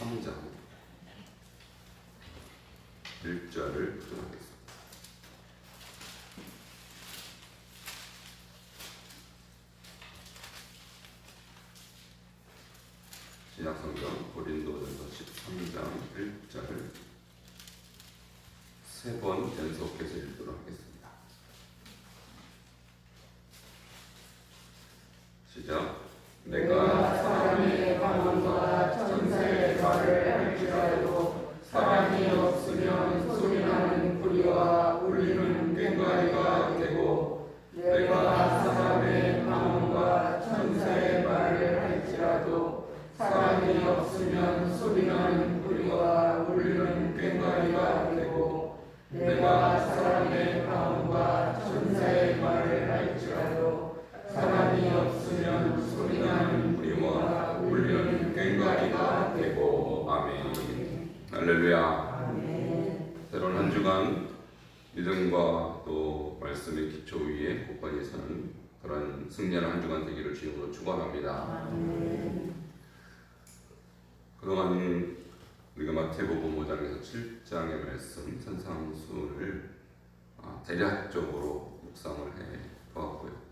13장 1절을 교독하겠습니다. 신약성경 고린도전서 13장 1절을 세 번 연속해서 읽도록 하겠습니다. 시작. 내가 사람의 방언과 천사의 말을 할지라도 사람이 없으면 소리나는 부리와 울리는 꽹과리가 되고, 내가 사람의 방언과 천사의 말을 할지라도 사람이 없으면 소리나는 부리와 울리는 꽹과리가 되고, 내가 사람의 방언과 천사의 말을 할지라도 사람이 없으면 소리나는 부리와 울리는 꽹과리가 되고. 아멘. 할렐루야. 아멘. 새로운 한 주간 믿음과 또 말씀의 기초 위에 굳건히 서는 그런 승리하는 한 주간 되기를 주님으로 축원합니다. 아멘. 그동안 우리가 마태복음 5장에서 7장의 말씀 산상수훈을 대략적으로 묵상을 해 보았고요.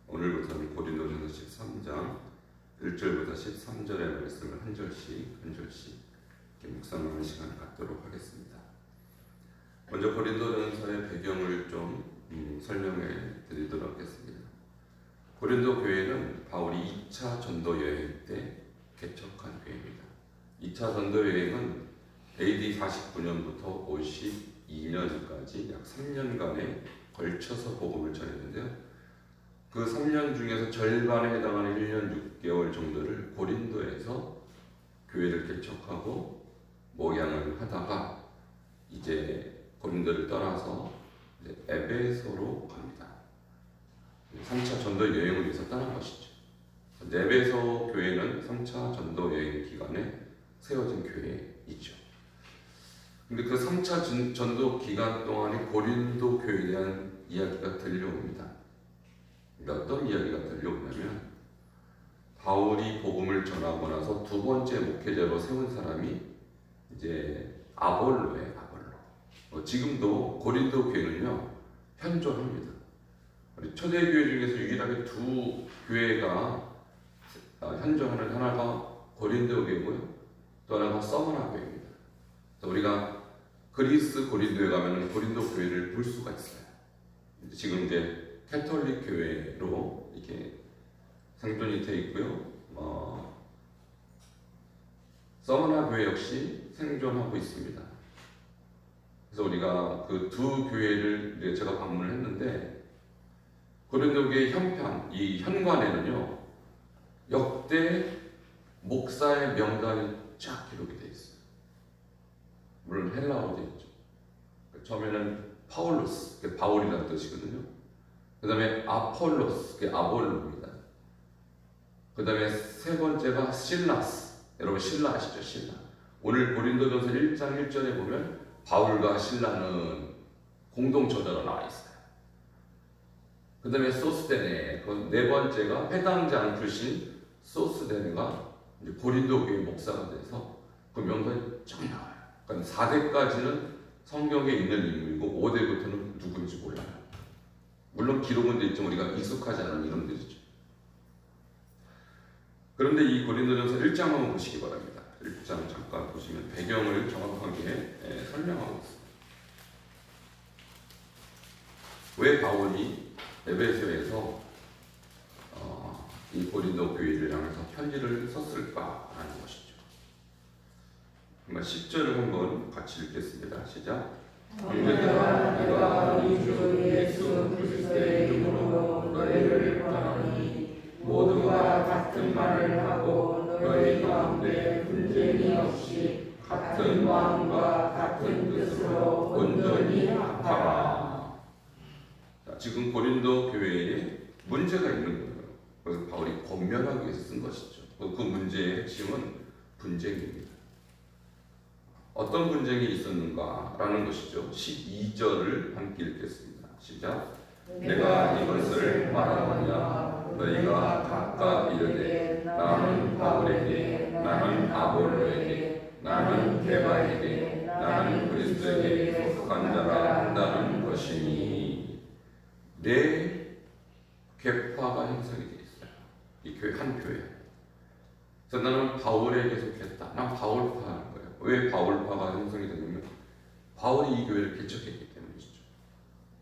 오늘부터는 고린도전서 13장 1절부터 13절의 말씀을 한 절씩 이렇게 묵상하는 시간을 갖도록 하겠습니다. 먼저 고린도전서의 배경을 좀 설명해 드리도록 하겠습니다. 고린도 교회는 바울이 2차 전도 여행 때 개척한 교회입니다. 2차 전도 여행은 AD 49년부터 52년까지 약 3년간에 걸쳐서 복음을 전했는데요. 그 3년 중에서 절반에 해당하는 1년 6개월 정도를 고린도에서 교회를 개척하고 목양을 하다가 이제 고린도를 떠나서 이제 에베소로 갑니다. 3차 전도 여행을 위해서 떠난 것이죠. 에베소 교회는 3차 전도 여행 기간에 세워진 교회이죠. 근데 그 3차 전도 기간 동안에 고린도 교회에 대한 이야기가 들려옵니다. 어떤 이야기가 들려오냐면, 바울이 복음을 전하고 나서 두 번째 목회자로 세운 사람이 이제 아볼로예요. 아볼로. 지금도 고린도 교회는요 현존합니다. 우리 초대교회 중에서 유일하게 두 교회가 현존하는, 하나가 고린도 교회고요, 또 하나가 서머나 교회입니다. 우리가 그리스 고린도에 가면 고린도 교회를 볼 수가 있어요. 지금 이제 캐톨릭 교회로 이렇게 생존이 되어 있고요. 서머나 교회 역시 생존하고 있습니다. 그래서 우리가 그 두 교회를 제가 방문을 했는데, 고린도 교회 현판, 이 현관에는요 역대 목사의 명단이 쫙 기록이 되어 있어요. 물론 헬라어로 되어 있죠. 처음에는 파울로스, 그게 바울이라는 뜻이거든요. 그 다음에 아폴로스, 그게 아볼로입니다. 그 다음에 세 번째가 실라스. 여러분 실라 아시죠? 실라. 오늘 고린도전서 1장 1절에 보면 바울과 실라는 공동 저자로 나와 있어요. 그 다음에 소스데네, 그 네 번째가 회당장 출신 소스데네가 이제 고린도 교회 목사가 돼서 그 명단이 쫙 나와요. 그러니까 4대까지는 성경에 있는 인물이고 5대부터는 누구인지 몰라요. 물론 기록은 돼 있지만 우리가 익숙하지 않은 이름들이죠. 그런데 이 고린도전서 1장 한번 보시기 바랍니다. 1장 잠깐 보시면 배경을 정확하게 설명하고 있습니다. 왜 바울이 에베소에서 이 고린도 교회를 향해서 편지를 썼을까라는 것이죠. 10절을 한번 같이 읽겠습니다. 시작. 형제들아, 내가 우리 주 예수 그리스도의 이름으로 너희를 권하노니 모두가 같은 말을 하고 너희 가운데 분쟁이 없이 같은 마음과 같은 뜻으로 온전히 합하라. 지금 고린도 교회에 문제가 있는 거예요. 그래서 바울이 권면하기 위해서 쓴 것이죠. 그 문제의 핵심은 분쟁입니다. 어떤 분쟁이 있었는가라는 것이죠. 12절을 함께 읽겠습니다. 시작. 내가 이것을 말하노냐 너희가 각각 이르되 나는 바울에게 나는 아볼로에게 나는 개바에게 나는 그리스도에게 속한 자라 한다는 것이니. 내 계파가 형성이 되어 있어요. 이 교회 한 교회. 그래서 나는 바울에게 속했다. 난 바울파하는 거예요. 왜 바울파가 형성이 되냐면 바울이 이 교회를 개척했기 때문이죠.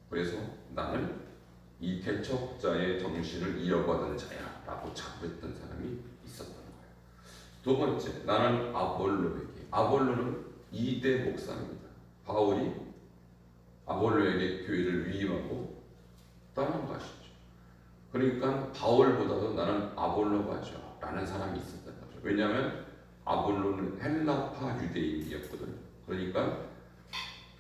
그래서 나는 이 개척자의 정신을 이어받은 자야라고 자부했던 사람이 있었던 거예요. 두 번째, 나는 아볼로에게. 아볼로는 2대 목사입니다. 바울이 아볼로에게 교회를 위임하고 떠난 것이죠. 그러니까 바울보다도 나는 아볼로가죠 라는 사람이 있었던 거죠. 왜냐하면 아볼로는 헬라파 유대인이었거든요. 그러니까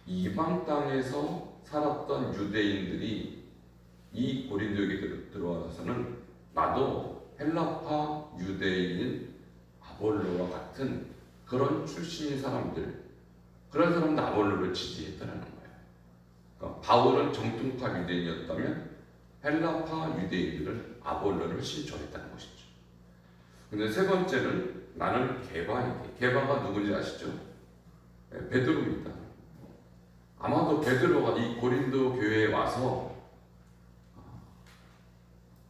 이방 땅에서 살았던 유대인들이 이 고린도에게 들어와서는 나도 헬라파 유대인인 아볼로와 같은 그런 출신의 사람들, 그런 사람들 아볼로를 지지했다는 거예요. 그러니까 바울은 정통파 유대인이었다면 헬라파 유대인들은 아볼로를 신조했다는 것이죠. 근데 세 번째는 나는 게바에게. 게바가 누군지 아시죠? 네, 베드로입니다. 아마도 베드로가 이 고린도 교회에 와서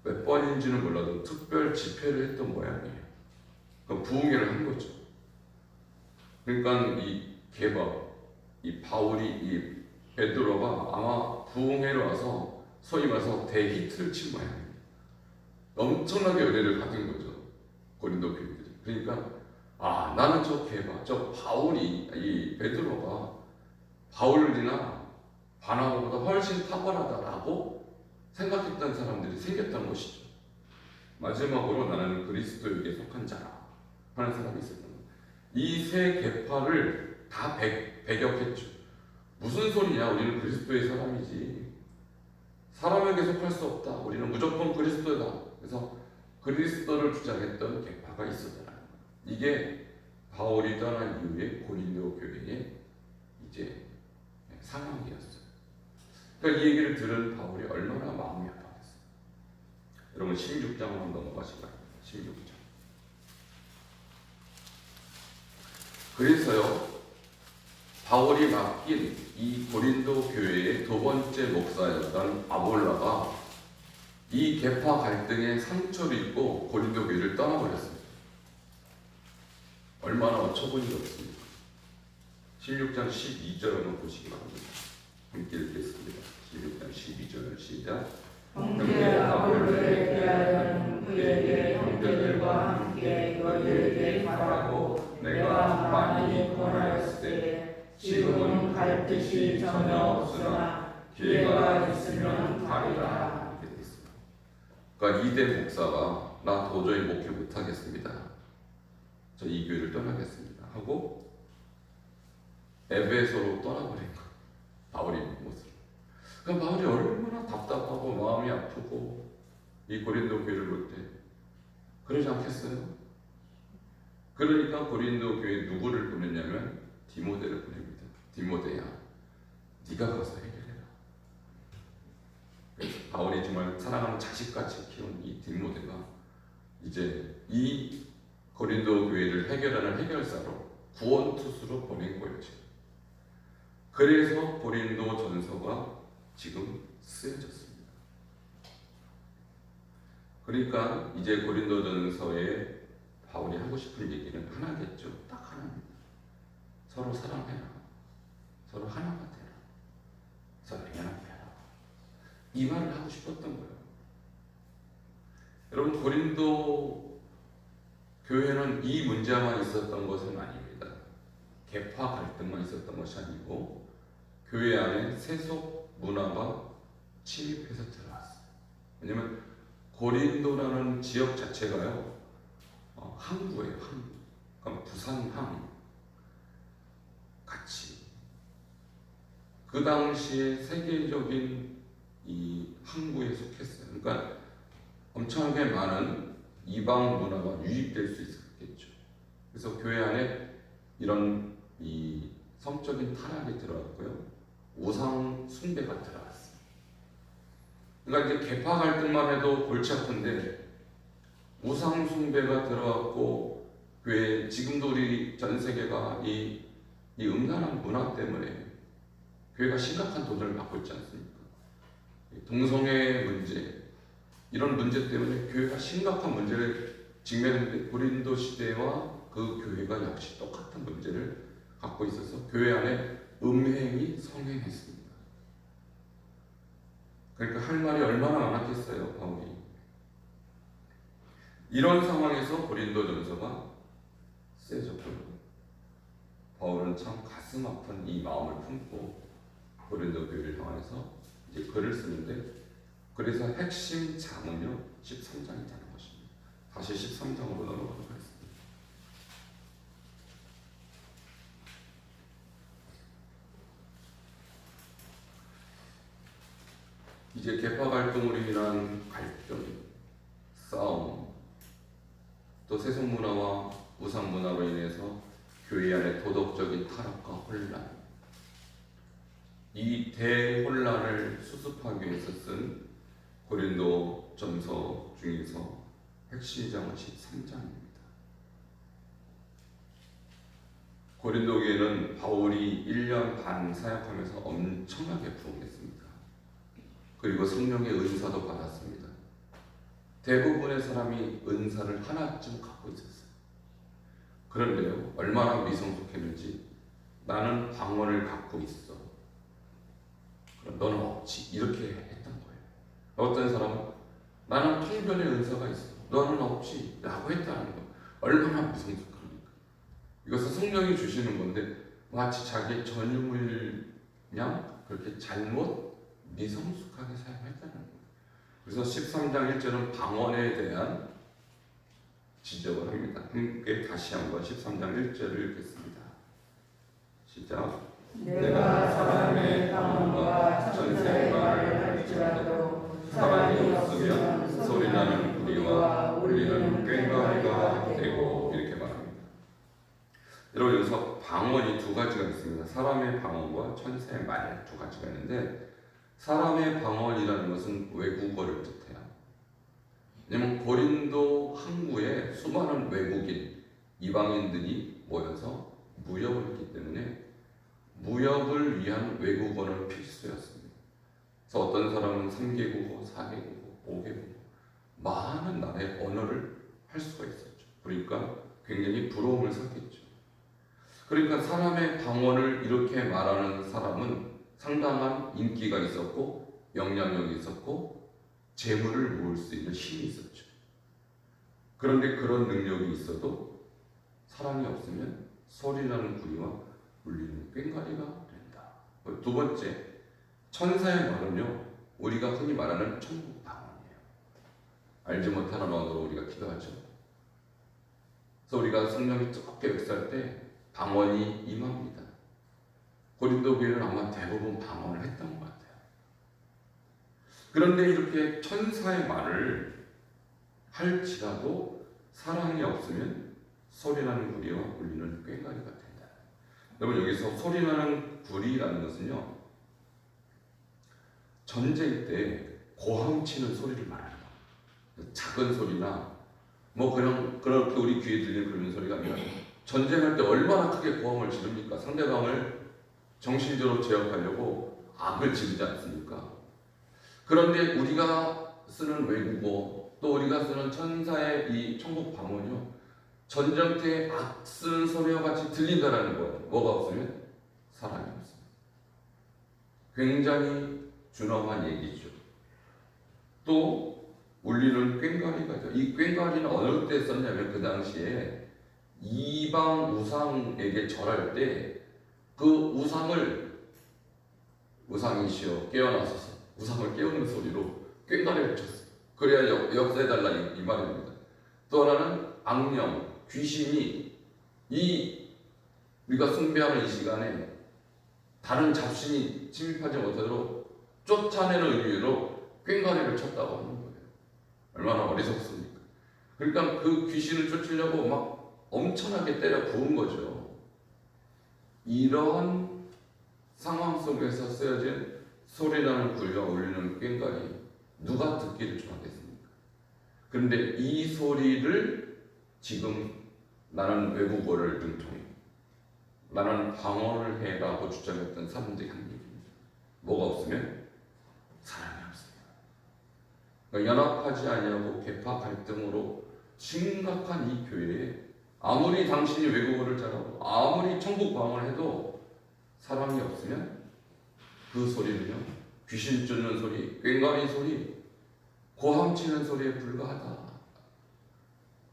몇 번인지는 몰라도 특별 집회를 했던 모양이에요. 그러니까 부흥회를 한 거죠. 그러니까 이 게바, 이 바울이, 이 베드로가 아마 부흥회로 와서 소위 말해서 대히트를 친 모양이에요. 엄청나게 연애를 받은 거죠. 고린도 교인들이. 그러니까 나는 저 게바, 저 바울이, 이 베드로가 바울이나 바나바보다 훨씬 탁월하다라고 생각했던 사람들이 생겼던 것이죠. 마지막으로 나는 그리스도에게 속한 자라 하는 사람이 있었던 거예요. 이 세 계파를 다 배격했죠. 무슨 소리냐? 우리는 그리스도의 사람이지. 사람에게 속할 수 없다. 우리는 무조건 그리스도다. 그래서 그리스도를 주장했던 계파가 있었더라. 이게 바울이 떠난 이후에 고린도 교회의 이제 상황이었어요. 그러니까 이 얘기를 들은 바울이 얼마나 마음이 아팠겠어요. 여러분 16장으로 한번 넘어가시기 바랍니다. 16장. 그래서요, 바울이 맡긴 이 고린도 교회의 두 번째 목사였던 아볼라가 이 계파 갈등에 상처를 입고 고린도 교회를 떠나버렸습니다. 얼마나 어처구니가 없습니까? 16장 12절을 한번 보시기 바랍니다. 함께 읽겠습니다. 16장 12절 시작. 형제 아볼로에 대하여는 그에게 형제들과 함께 너희에게 말하고 내가 많이 권하였을 때 지금은 갈 뜻이 전혀 없으나 기회가 있으면 가리라. 이렇게 되어 있습니다. 그러니까 이대 목사가 나 도저히 목회 못하겠습니다. 저 이 교회를 떠나겠습니다. 하고 에베소로 떠나버린 거예요. 바울이 모습. 그러니까 바울이 얼마나 답답하고 마음이 아프고 이 고린도 교회를 볼 때 그러지 않겠어요? 그러니까 고린도 교회에 누구를 보냈냐면 디모데를 보냅니다. 디모데야, 네가 가서 해결해라. 그래서 바울이 정말 사랑하는 자식같이 키운 이 디모데가 이제 이 고린도 교회를 해결하는 해결사로 구원투수로 보낸 거예요. 지금. 그래서 고린도 전서가 지금 쓰여졌습니다. 그러니까 이제 고린도 전서에 바울이 하고 싶은 얘기는 하나겠죠. 딱 하나입니다. 서로 사랑해라. 서로 하나가 되라. 서로 연합해라. 이 말을 하고 싶었던 거예요. 여러분, 고린도 교회는 이 문제만 있었던 것은 아닙니다. 계파 갈등만 있었던 것이 아니고 교회 안에 세속 문화가 침입해서 들어왔어요. 왜냐하면 고린도라는 지역 자체가요, 항구예요. 항구. 그러니까 부산항 같이 그 당시에 세계적인 이 항구에 속했어요. 그러니까 엄청나게 많은 이방 문화가 유입될 수 있었겠죠. 그래서 교회 안에 이런 이 성적인 타락이 들어왔고요, 우상 숭배가 들어왔어요. 그러니까 이제 계파 갈등만 해도 골치 아픈데 우상 숭배가 들어왔고 교회 지금도 우리 전 세계가 이 음란한 문화 때문에 교회가 심각한 도전을 받고 있지 않습니까? 동성애 문제 이런 문제 때문에 교회가 심각한 문제를 직면했는데 고린도 시대와 그 교회가 역시 똑같은 문제를 갖고 있어서 교회 안에 음행이 성행했습니다. 그러니까 할 말이 얼마나 많았겠어요, 바울이. 이런 상황에서 고린도전서가 쓰여졌고요. 바울은 참 가슴 아픈 이 마음을 품고 고린도 교회를 향해서 이제 글을 쓰는데, 그래서 핵심 장은요 13장이 되는 것입니다. 다시 13장으로 넘어가도록 하겠습니다. 이제 계파 갈등으로 인한 갈등, 싸움, 또 세속 문화와 우상 문화로 인해서 교회 안의 도덕적인 타락과 혼란, 이 대혼란을 수습하기 위해서 쓴 고린도 전서 중에서 핵심장은 13장입니다. 고린도 교회는 바울이 1년 반 사역하면서 엄청나게 부흥했습니다. 그리고 성령의 은사도 받았습니다. 대부분의 사람이 은사를 하나쯤 갖고 있었어요. 그런데요, 얼마나 미성숙했는지, 나는 방언을 갖고 있어, 그럼 너는 없지, 이렇게 했던 거예요. 어떤 사람은 나는 통변의 은사가 있어, 너는 없지 라고 했다는 거예요. 얼마나 미성숙합니까? 이것은 성령이 주시는 건데 마치 자기 전유물냥 그렇게 잘못 미성숙하게 사용했다는 거예요. 그래서 13장 1절은 방언에 대한 지적을 합니다. 함께 다시 한번 13장 1절을 읽겠습니다. 시작. 내가 사람의 방언과 천사의 말을 할지라도 사람이 없으면 소리나는 구리와 울리는 꽹과리가 되고, 이렇게 말합니다. 여러분, 여기서 방언이 두 가지가 있습니다. 사람의 방언과 천사의 말 두 가지가 있는데, 사람의 방언이라는 것은 외국어를 뜻해요. 왜냐하면 고린도 항구에 수많은 외국인, 이방인들이 모여서 무역을 했기 때문에 무역을 위한 외국어는 필수였습니다. 그래서 어떤 사람은 3개국어, 4개국어, 5개국어 많은 나라의 언어를 할 수가 있었죠. 그러니까 굉장히 부러움을 샀겠죠. 그러니까 사람의 방언을 이렇게 말하는 사람은 상당한 인기가 있었고 영향력이 있었고 재물을 모을 수 있는 힘이 있었죠. 그런데 그런 능력이 있어도 사람이 없으면 소리나는 구리와 울리는 꽹과리가 된다. 두 번째, 천사의 말은요, 우리가 흔히 말하는 천국 방언이에요. 알지 못하는 언어로 우리가 기도하죠. 그래서 우리가 성령이 뜨겁게 역사할 때 방언이 임합니다. 고린도 교회는 아마 대부분 방언을 했던 것 같아요. 그런데 이렇게 천사의 말을 할지라도 사랑이 없으면 소리나는 구리와 울리는 꽹과리가 된다. 여러분, 여기서 소리나는 구리라는 것은요, 전쟁 때 고함치는 소리를 말하는 거예요. 작은 소리나 뭐 그냥 그렇게 우리 귀에 들리는 그런 소리가 아니라, 전쟁할 때 얼마나 크게 고함을 지릅니까? 상대방을 정신적으로 제압하려고 악을 지르지 않습니까? 그런데 우리가 쓰는 외국어, 또 우리가 쓰는 천사의 이 천국 방언이요, 전쟁 때 악 쓰는 소리와 같이 들린다라는 거예요. 뭐가 없으면? 사랑이 없습니다. 굉장히 준엄한 얘기죠. 또 울리는 꽹과리가죠. 이 꽹과리는 어느 때 썼냐면, 그 당시에 이방 우상에게 절할 때 그 우상이시여 깨어나소서, 우상을 깨우는 소리로 꽹과리를 쳤어요. 그래야 역사해달라 이 말입니다. 또 하나는 악령, 귀신이 우리가 숭배하는 이 시간에 다른 잡신이 침입하지 못하도록 쫓아내는 의미로 꽹과리를 쳤다고 하는 거예요. 얼마나 어리석습니까? 그러니까 그 귀신을 쫓으려고 막 엄청나게 때려 부은 거죠. 이런 상황 속에서 쓰여진 소리나는 구리와 울리는 꽹과리, 누가 듣기를 좋아하겠습니까? 그런데 이 소리를 지금 나는 외국어를 능통해. 나는 방어를 해라고 주장했던 사람들이 한 얘기입니다. 뭐가 없으면 사랑이 없습니다. 그러니까 연합하지 아니하고 개파 갈등으로 심각한 이 교회에 아무리 당신이 외국어를 잘하고 아무리 천국 방언을 해도 사랑이 없으면 그 소리는요, 귀신 쫓는 소리, 꽹과리 소리, 고함 치는 소리에 불과하다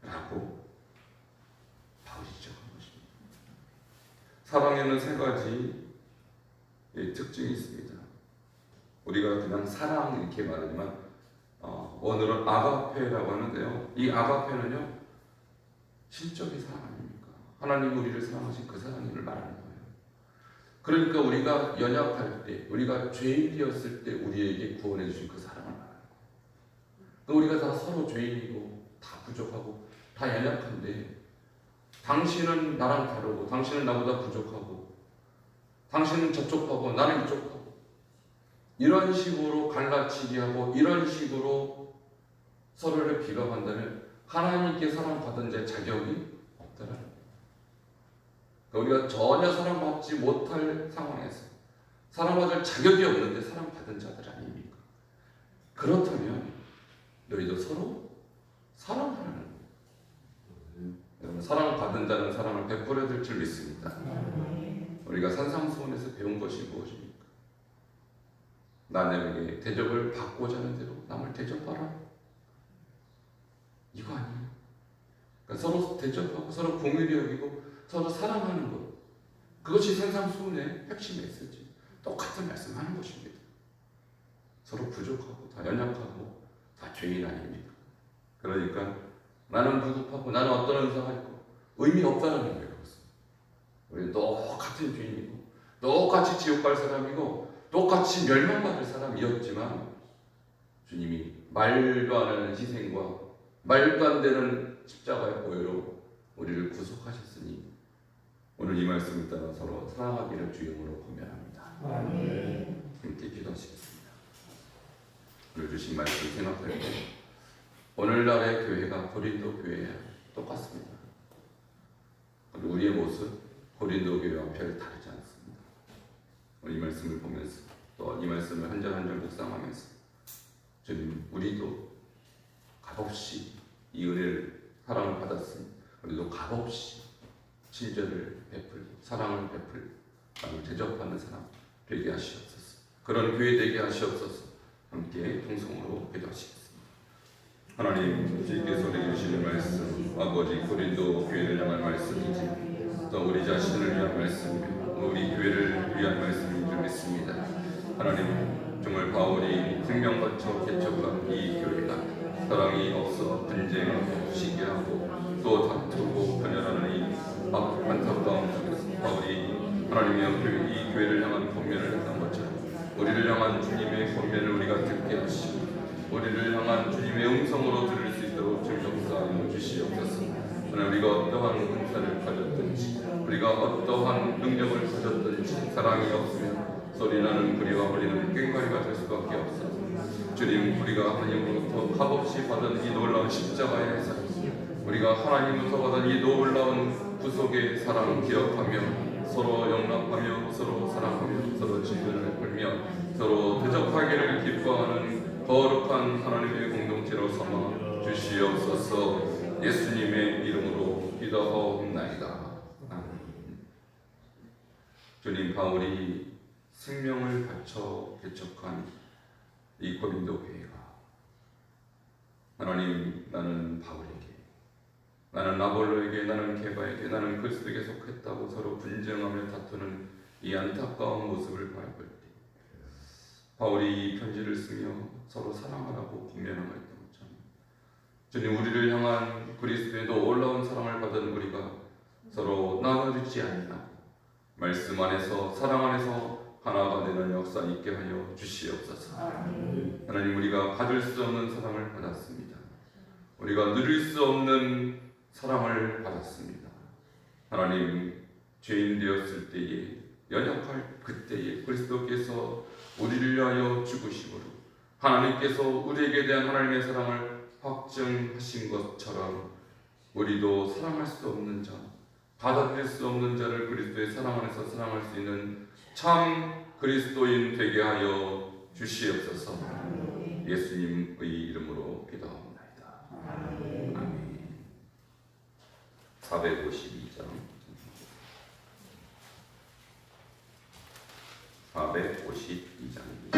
라고 바울이 지적한 것입니다. 사랑에는 세 가지 특징이 있습니다. 우리가 그냥 사랑 이렇게 말하지만 오늘은 아가페라고 하는데요, 이 아가페는요 실적인 사랑 아닙니까? 하나님 우리를 사랑하신 그 사랑을 말하는 거예요. 그러니까 우리가 연약할 때, 우리가 죄인이었을 때 우리에게 구원해 주신 그 사랑을 말하는 거예요. 그러니까 우리가 다 서로 죄인이고 다 부족하고 다 연약한데 당신은 나랑 다르고 당신은 나보다 부족하고 당신은 저쪽하고 나는 이쪽하고 이런 식으로 갈라치기 하고 이런 식으로 서로를 비방한다면 하나님께 사랑받은 자의 자격이 없다라는 거예요. 그러니까 우리가 전혀 사랑받지 못할 상황에서 사랑받을 자격이 없는데 사랑받은 자들 아닙니까? 그렇다면 너희도 서로 사랑하라는 거예요. 여러분, 사랑받은 자는 사랑을 베풀어야 될 줄 믿습니다. 우리가 산상수훈에서 배운 것이 무엇입니까? 남에게 대접을 받고자 하는 대로 남을 대접하라. 이거 아니에요. 그러니까 서로 대접하고 서로 공의를 여기고 서로 사랑하는 것, 그것이 산상수훈의 핵심 메시지. 똑같은 말씀하는 것입니다. 서로 부족하고 다 연약하고 다 죄인 아닙니까? 그러니까 나는 부족하고 나는 어떤 은사가 있고 의미 없다는 거예요. 우리는 똑같은 죄인이고 똑같이 지옥 갈 사람이고 똑같이 멸망받을 사람이었지만 주님이 말도 안 하는 희생과 말도 안 되는 십자가의 보혈로 우리를 구속하셨으니 오늘 이 말씀을 따라 서로 사랑하기를 주님으로 권면합니다. 함께 기도하시겠습니다. 오늘 주신 말씀 생각할 때 오늘날의 교회가 고린도 교회와 똑같습니다. 그리고 우리의 모습 고린도 교회와 별 다르지 않습니다. 오늘 이 말씀을 보면서 또 이 말씀을 한 절 한 절 묵상하면서 주님, 우리도 값없이 이 은혜를 사랑을 받았으니 우리도 값없이 친절을 베풀고 사랑을 베풀고 남을 대접하는 사람 되게 하시옵소서. 그런 교회 되게 하시옵소서. 함께 통성으로 기도하시겠습니다. 하나님, 주께서 내주시는 말씀, 아버지 고린도 교회를 향한 말씀이지 또 우리 자신을 위한 말씀이며 우리 교회를 위한 말씀인 줄 믿습니다. 하나님, 정말 바울이 생명 바쳐 개척한 이 교회가 사랑이 없어 분쟁하고 시기하고 또 다투고 변열하는 이 안타까움 속에서 바울이 하나님의 이 교회를 향한 권면을 했던 것처럼 우리를 향한 주님의 권면을 우리가 듣게 하시고 우리를 향한 주님의 음성으로 들을 수 있도록 주님 역사하여 주시옵소서. 하나님, 우리가 어떠한 은사를 가졌든지 우리가 어떠한 능력을 가졌든지 사랑이 없으면 소리나는 불의와 울리는 꽹과리가 될 수밖에 없어서 주님, 우리가 하나님으로부터 값없이 받은 이 놀라운 십자가의 사랑, 우리가 하나님으로부터 받은 이 놀라운 구속의 사랑 기억하며 서로 용납하며 서로 사랑하며 서로 질문을 풀며 서로 대접하기를 기뻐하는 거룩한 하나님의 공동체로 삼아 주시옵소서. 예수님의 이름으로 기도하옵나이다. 주님, 바울이 생명을 바쳐 개척한 이 고린도 교회가 하나님, 나는 바울에게, 나는 아볼로에게, 나는 게바에게, 나는 그리스도에게 속했다고 서로 분쟁하며 다투는 이 안타까운 모습을 바라볼 때 바울이 이 편지를 쓰며 서로 사랑하라고 권면하고 있던 것처럼 주님, 우리를 향한 그리스도의 놀라운 사랑을 받은 우리가 서로 나눠주지 아니하고 말씀 안에서 사랑 안에서 하나가 되는 역사 있게 하여 주시옵소서. 하나님, 우리가 받을 수 없는 사랑을 받았습니다. 우리가 누릴 수 없는 사랑을 받았습니다. 하나님, 죄인 되었을 때에 연약할 그때에 그리스도께서 우리를 위하여 죽으심으로 하나님께서 우리에게 대한 하나님의 사랑을 확증하신 것처럼 우리도 사랑할 수 없는 자, 받아들일 수 없는 자를 그리스도의 사랑 안에서 사랑할 수 있는 참 그리스도인 되게 하여 주시옵소서. 예수님의 이름으로 기도합니다. 아멘. 452장 452장입니다.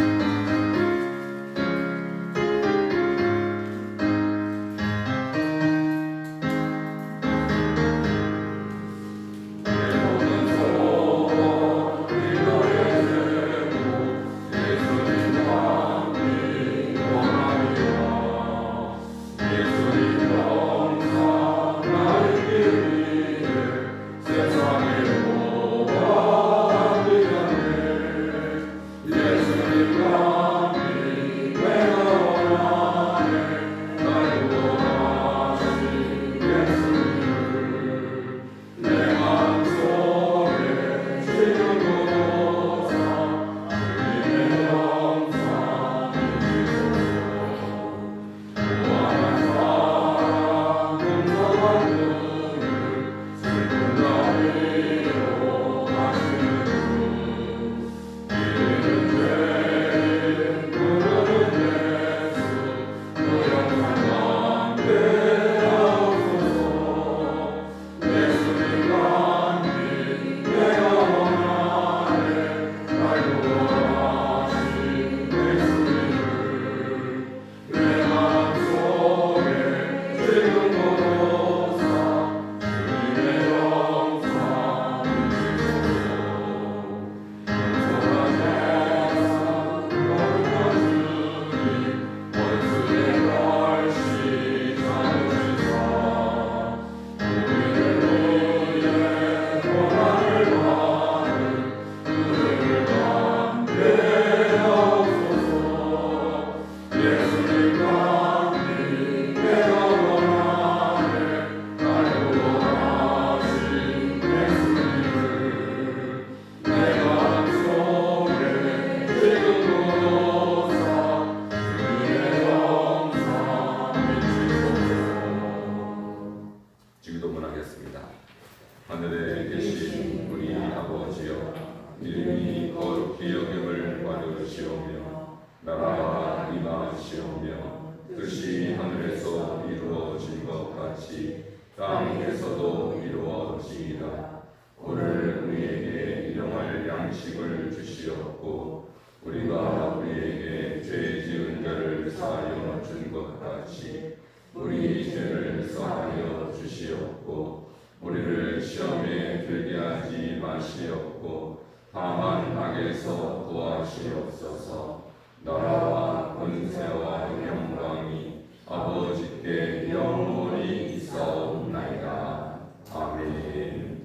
하늘에 계신 우리 아버지여, 이름이 거룩히 여김을 받으시오며 나라가 임하시오며 뜻이 하늘에서 이루어진 것 같이 땅에서도 이루어지이다. 오늘 우리에게 일용할 양식을 주시옵고 우리가 우리에게 죄 지은 자를 사하여 준 것 같이 우리 죄를 사하여 주시옵고 우리를 시험에 들게 하지 마시옵고 다만 악에서 구하시옵소서. 나라와 권세와 영광이 아버지께 영원히 있사옵나이다. 아멘.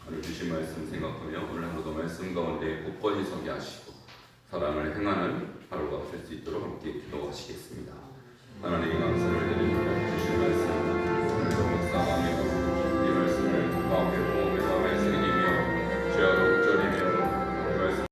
오늘 주신 말씀 생각하며 오늘 하루도 말씀 가운데 굳건히 서게 하시고 사랑을 행하는 하루가 될 수 있도록 함께 기도하시겠습니다. 하나님 감사를